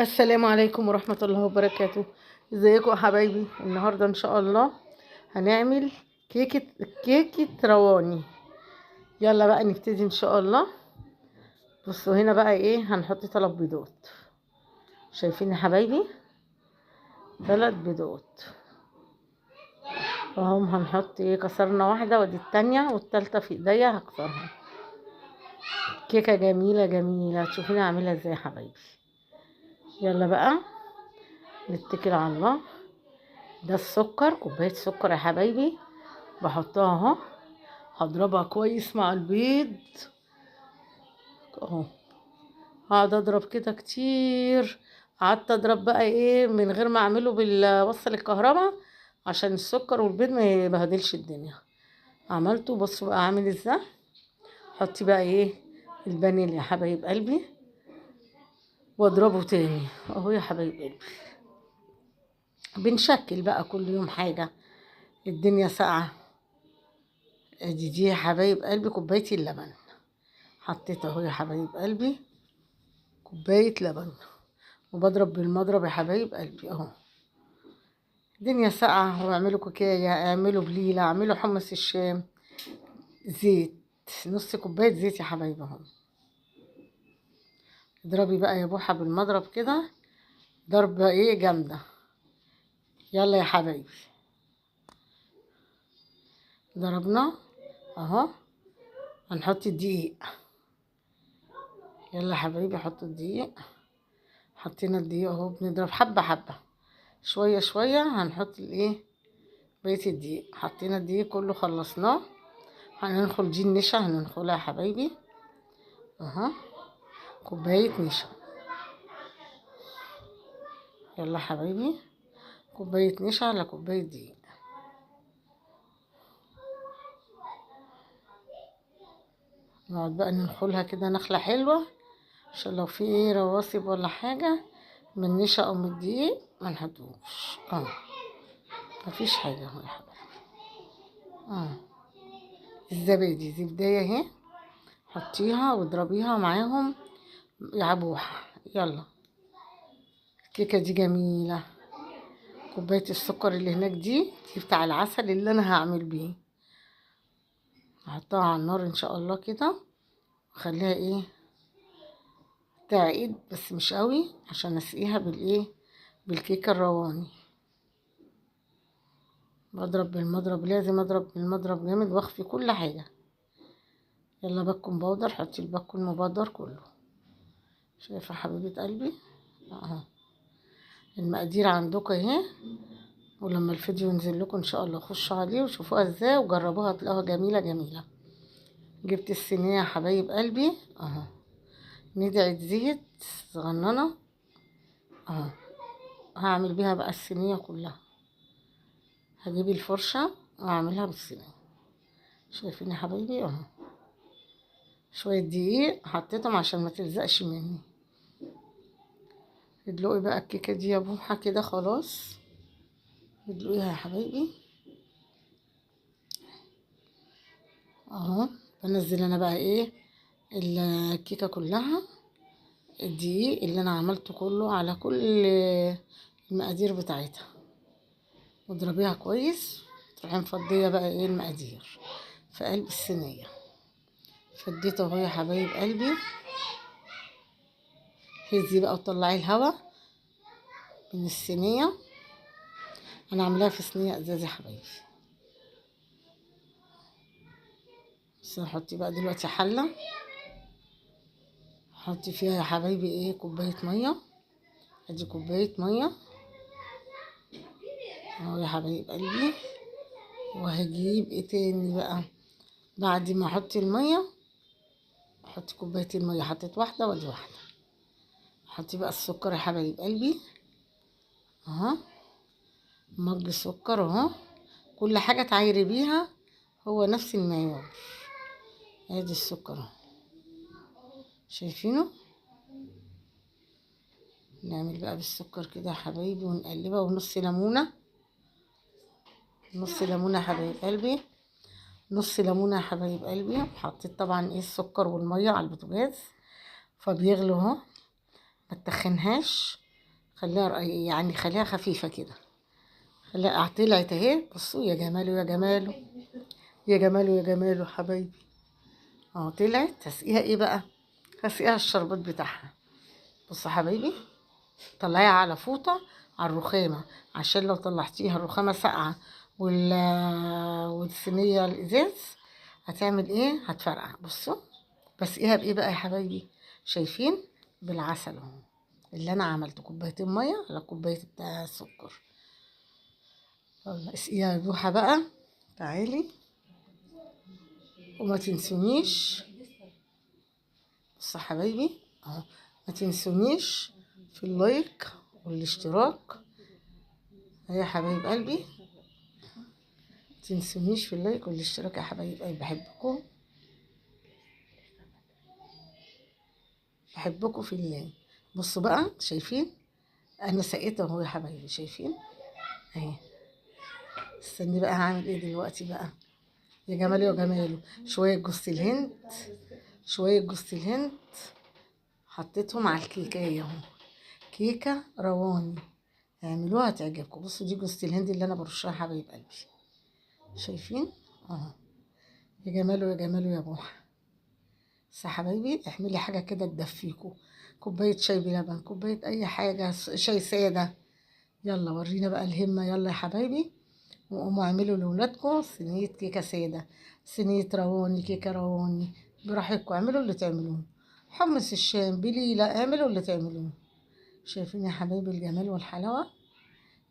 السلام عليكم ورحمة الله وبركاته. ازيكم يا حبايبي؟ النهاردة ان شاء الله هنعمل كيكة رواني. يلا بقى نبتدي ان شاء الله. بصوا هنا بقى ايه، هنحط 3 بيضات. شايفين يا حبايبي؟ 3 بيضات اهم. هنحط ايه، كسرنا واحدة ودي التانية والتالتة في ايديا هكسرها. كيكة جميلة جميلة، تشوفيني اعملها ازاي يا حبايبي. يلا بقى نتكل على الله. ده السكر، كوباية سكر يا حبايبي، بحطها اهو. هضربها كويس مع البيض اهو. هقعد اضرب كده كتير. قعدت اضرب بقى ايه من غير ما اعمله بالوصل الكهرباء عشان السكر والبيض ما يبهدلش الدنيا. عملته، بصوا بقى عامل ازاي. حطي بقى ايه، الفانيليا يا حبايب قلبي، واضربه تاني اهو يا حبايب قلبي. بنشكل بقى كل يوم حاجة، الدنيا ساقعة. دي يا حبايب قلبي كوباية اللبن. حطيت اهو يا حبايب قلبي كوباية لبن، وبضرب بالمضرب يا حبايب قلبي اهو. الدنيا ساقعة، واعملوا كوكاية، اعملوا بليلة، اعملوا حمص الشام. زيت، نص كوباية زيت يا حبايب اهو. اضربي بقى يا بوحة بالمضرب كده، ضربة ايه جامدة. يلا يا حبايبي، ضربنا اهو. هنحط الدقيق. يلا يا حبايبي حطوا الدقيق. حطينا الدقيق اهو، بنضرب حبة حبة، شوية شوية. هنحط الايه، بقية الدقيق. حطينا الدقيق كله، خلصناه. هندخل دي النشا، هندخلها يا حبايبي اهو. كوباية نشا. يلا يا حبايبي، كوباية نشا على كوباية دقيق. نقعد بقى ننخلها كده نخلة حلوة، عشان لو في ايه رواسب ولا حاجة من النشا او من الدقيق ما نحطوش اه. مفيش حاجة اهو يا حبايبي اه. الزبادي زبداية اهي، حطيها واضربيها معاهم يا بوحة. يلا، الكيكة دي جميلة. كوباية السكر اللي هناك دي بتاع العسل اللي انا هعمل بيه. هحطها على النار ان شاء الله كده، واخليها ايه تعقد بس مش قوي، عشان اسقيها بالايه، بالكيكة الرواني. بضرب بالمضرب، لازم اضرب بالمضرب جامد واخفي كل حاجة. يلا بكم باودر، حطي الباكو المبودر كله. شايفة حبيبة قلبي اهو. المقادير عندكم اهي، ولما الفيديو ينزل لكم ان شاء الله خشوا عليه وشوفوها ازاي وجربوها، هتلاقوها جميلة جميلة. جبت الصينية يا حبايب قلبي اهو، ندعة زيت صغننة اهو. هعمل بيها بقى الصينية كلها. هجيب الفرشة واعملها بالصينية. شايفين يا حبايبي اهو. شوية دقيق حطيتهم عشان ما تلزقش مني. ادلقي بقى الكيكة دي يا بوحة كده خلاص. ادلقيها يا حبايبي اهو. بنزل انا بقى ايه، الكيكة كلها، الدقيق اللي انا عملته كله على كل المقادير بتاعتها، واضربيها كويس. تروحي مفضية بقى ايه المقادير في قلب الصينية. فديته اهو يا حبايب قلبي. هزي بقى وطلعي الهوا من الصينية. انا عاملاها في صينية ازاز يا حبايبي. بس هحطي بقى دلوقتي حلة، حطي فيها يا حبايبي ايه كوباية مية. ادي كوباية مية اهو يا حبايب قلبي. وهجيب ايه تاني بقى بعد ما احط المية. احط كوباية المية، حطيت واحدة وادي واحدة. حطي بقى السكر يا حبايب قلبي اهو. مج سكر اهو، كل حاجة تعايري بيها هو نفس المعيار. ادي السكر اهو، شايفينه. نعمل بقى بالسكر كده يا حبايبي ونقلبها. ونص ليمونة، نص ليمونة يا حبايب قلبي، نص ليمونة يا حبايب قلبي. حطيت طبعا ايه السكر والمية على البوتاجاز فبيغلوا اهو. ما تخنهاش خليها يعني خليها خفيفة كده. خليها طلعت اهي. بصوا يا جماله يا جماله يا جماله يا جماله حبايبي. اهو طلعت. هسقيها ايه بقى؟ هسقيها الشربات بتاعها. بصوا حبايبي، طلعيها على فوطة على الرخامة، عشان لو طلعتيها الرخامة ساقعة والصينية الإزاز هتعمل ايه؟ هتفرقع. بصوا بسقيها بايه بقى يا حبايبي؟ شايفين؟ بالعسل اهو، اللي انا عملته كوبايتين ميه على كوبايه بتاع سكر. يلا اسقيها يا بوحه بقى. تعالي وما تنسونيش. بصوا حبايبي اهو، ما تنسونيش في اللايك والاشتراك. يا حبايب قلبي، ما تنسونيش في اللايك والاشتراك يا حبايب قلبي. بحبكم، بحبكم في الله. بصوا بقى، شايفين؟ انا سقيت اهو يا حبايبي، شايفين اهي. استني بقى، هعمل ايه دلوقتي بقى؟ يا جماله يا جماله، شويه جوز الهند، شويه جوز الهند حطيتهم على الكيكايه اهو. كيكه رواني، اعملوها تعجبكم. بصوا دي جوز الهند اللي انا برشها حبايب قلبي. شايفين اهو؟ يا جماله يا جماله يا بوحه. بس يا حبايبي اعملي حاجه كده تدفيكوا، كوبايه شاي بلبن، كوبايه اي حاجه، شاي ساده. يلا ورينا بقى الهمه، يلا يا حبايبي. وقوموا اعملوا لولادكم صينية كيكة سادة، صينية رواني، كيكة رواني، براحتكم. اعملوا اللي تعملوه. حمص الشام بليلة، اعملوا اللي تعملوه. شايفين يا حبايبي الجمال والحلاوة؟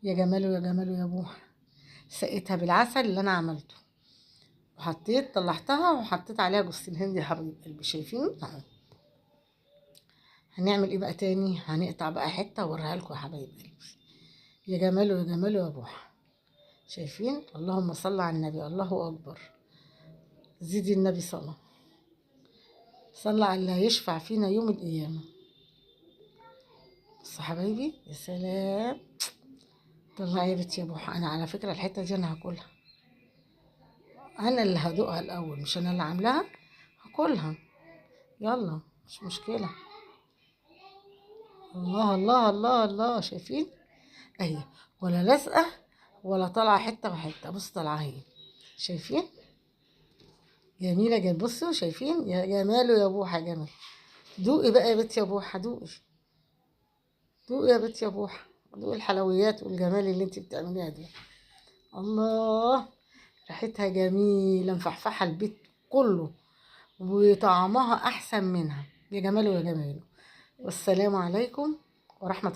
يا جماله يا جماله يا بوح. سقيتها بالعسل اللي انا عملته، وحطيت طلعتها وحطيت عليها جوز الهند يا حبايب قلبي. شايفين اهو؟ هنعمل ايه بقى تاني؟ هنقطع بقى حتة واوريها لكم يا حبايب قلبي. يا جماله يا جماله يا بوح. شايفين؟ اللهم صل على النبي، الله اكبر. زيدي النبي صلاه. صلى على اللي هيشفع فينا يوم القيامة. بصوا حبايبي، يا سلام. طلعي يا بنتي يا بوحة. أنا على فكرة الحتة دي أنا هاكلها، أنا اللي هدوقها الأول، مش أنا اللي عاملاها. هاكلها، يلا مش مشكلة. الله الله الله الله. شايفين أهي؟ ولا لازقة ولا طالعة حتة وحتة. بصوا طالعة اهي. شايفين؟ جميلة جدا. بصوا شايفين؟ يا جماله يا بوحة جمال. دوقي بقى يا بنتي يا بوحة، دوقي دوقي يا بنتي يا بوحة. دوقي الحلويات والجمال اللي انت بتعمليها دي. الله، ريحتها جميلة مفحفحة البيت كله، وطعمها أحسن منها. يا جماله يا جماله. والسلام عليكم ورحمة